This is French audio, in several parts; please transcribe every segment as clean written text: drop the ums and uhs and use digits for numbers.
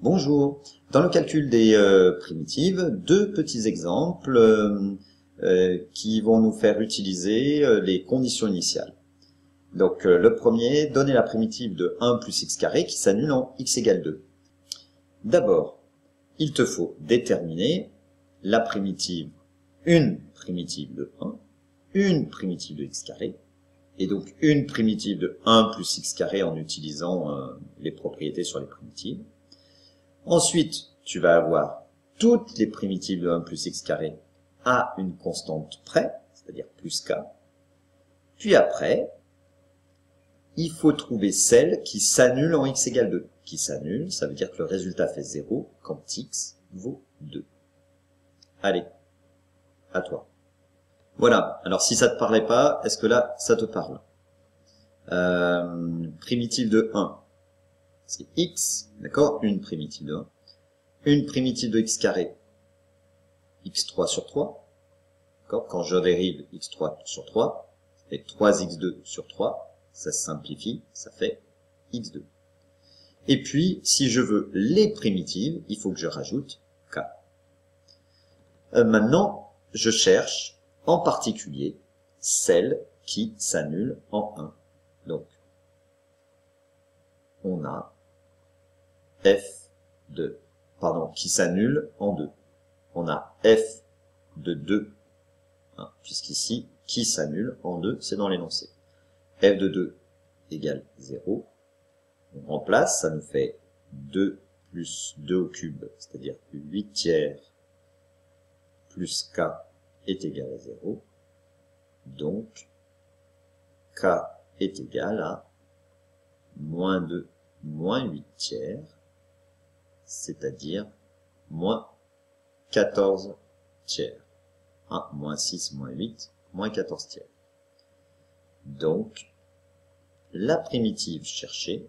Bonjour. Dans le calcul des primitives, deux petits exemples qui vont nous faire utiliser les conditions initiales. Donc le premier, donner la primitive de 1 plus x carré qui s'annule en x égale 2. D'abord, il te faut déterminer la primitive, une primitive de 1, une primitive de x carré, et donc une primitive de 1 plus x carré en utilisant les propriétés sur les primitives. Ensuite, tu vas avoir toutes les primitives de 1 plus x carré à une constante près, c'est-à-dire plus k. Puis après, il faut trouver celle qui s'annule en x égale 2. Qui s'annule, ça veut dire que le résultat fait 0 quand x vaut 2. Allez, à toi. Voilà, alors si ça te parlait pas, est-ce que là, ça te parle? Primitive de 1, c'est x, d'accord? Une primitive de 1. Une primitive de x carré, x3 sur 3, d'accord? Quand je dérive x3 sur 3, ça fait 3x2 sur 3, ça se simplifie, ça fait x2. Et puis, si je veux les primitives, il faut que je rajoute k. Maintenant, je cherche en particulier celle qui s'annule en 1. Donc, on a f de, pardon, qui s'annule en 2. On a f de 2, hein, puisqu'ici, qui s'annule en 2, c'est dans l'énoncé. F de 2 égale 0. On remplace, ça nous fait 2 plus 2 au cube, c'est-à-dire 8 tiers plus k est égal à 0. Donc, k est égal à moins 2 moins 8 tiers, c'est-à-dire moins 14 tiers. 1, moins 6, moins 8, moins 14 tiers. Donc, la primitive cherchée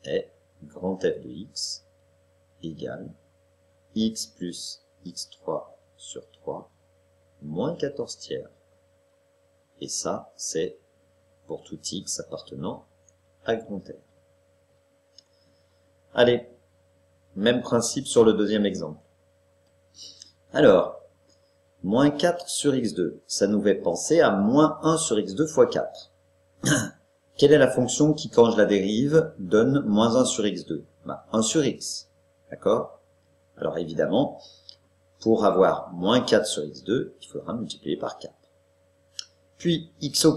est grand F de x égale x plus x3 sur 3 moins 14 tiers. Et ça, c'est pour tout x appartenant à grand R. Allez, même principe sur le deuxième exemple. Alors, moins 4 sur x2, ça nous fait penser à moins 1 sur x2 fois 4. Quelle est la fonction qui, quand je la dérive, donne moins 1 sur x2? 1 sur x, d'accord? Alors évidemment, pour avoir moins 4 sur x2, il faudra multiplier par 4. Puis, x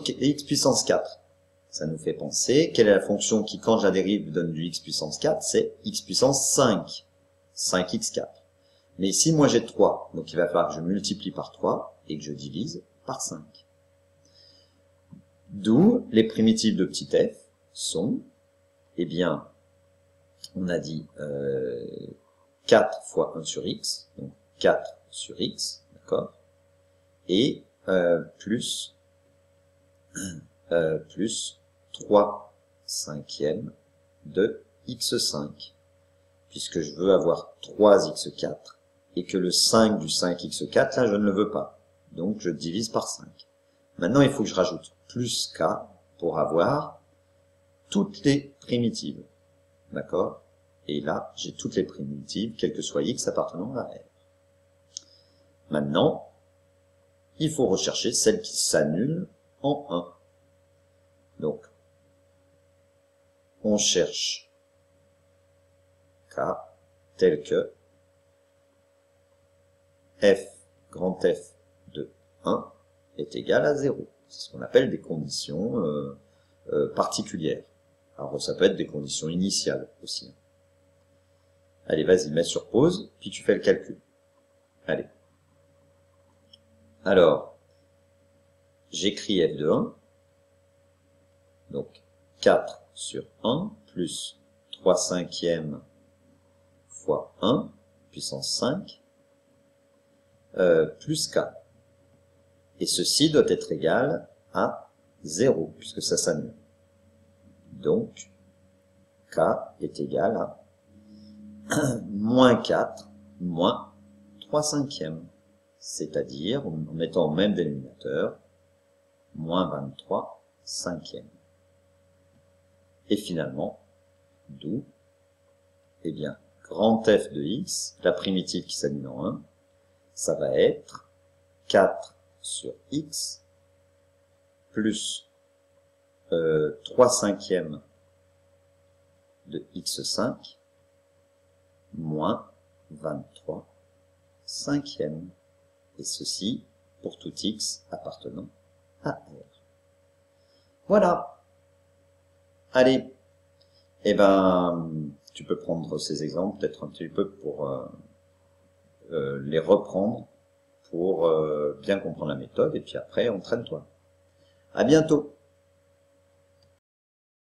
puissance 4, ça nous fait penser, quelle est la fonction qui, quand je la dérive, donne du x puissance 4? C'est x puissance 5, 5x4. Mais ici, moi j'ai 3, donc il va falloir que je multiplie par 3 et que je divise par 5. D'où les primitives de petit f sont, eh bien, on a dit 4 fois 1 sur x, donc 4 sur x, d'accord, et plus 3 cinquièmes de x5, puisque je veux avoir 3x4, et que le 5 du 5x4, là, je ne le veux pas. Donc, je divise par 5. Maintenant, il faut que je rajoute plus k pour avoir toutes les primitives. D'accord? Et là, j'ai toutes les primitives, quel que soit x appartenant à R. Maintenant, il faut rechercher celle qui s'annule en 1. Donc, on cherche k tel que f, grand F de 1 est égal à 0. C'est ce qu'on appelle des conditions particulières. Alors ça peut être des conditions initiales aussi. Allez, vas-y, mets sur pause, puis tu fais le calcul. Allez. Alors, j'écris f de 1. Donc, 4 sur 1 plus 3 cinquièmes fois 1, puissance 5, plus k. Et ceci doit être égal à 0, puisque ça s'annule. Donc, k est égal à moins 4 moins 3 cinquièmes, c'est-à-dire, en mettant au même dénominateur, moins 23 cinquièmes. Et finalement, d'où, eh bien, grand F de x, la primitive qui s'annule en 1, ça va être 4 sur x plus 3 cinquièmes de x5 moins 23 cinquièmes. Et ceci pour tout x appartenant à R. Voilà. Allez. Eh ben, tu peux prendre ces exemples peut-être un petit peu pour les reprendre, pour bien comprendre la méthode, et puis après, entraîne-toi. À bientôt.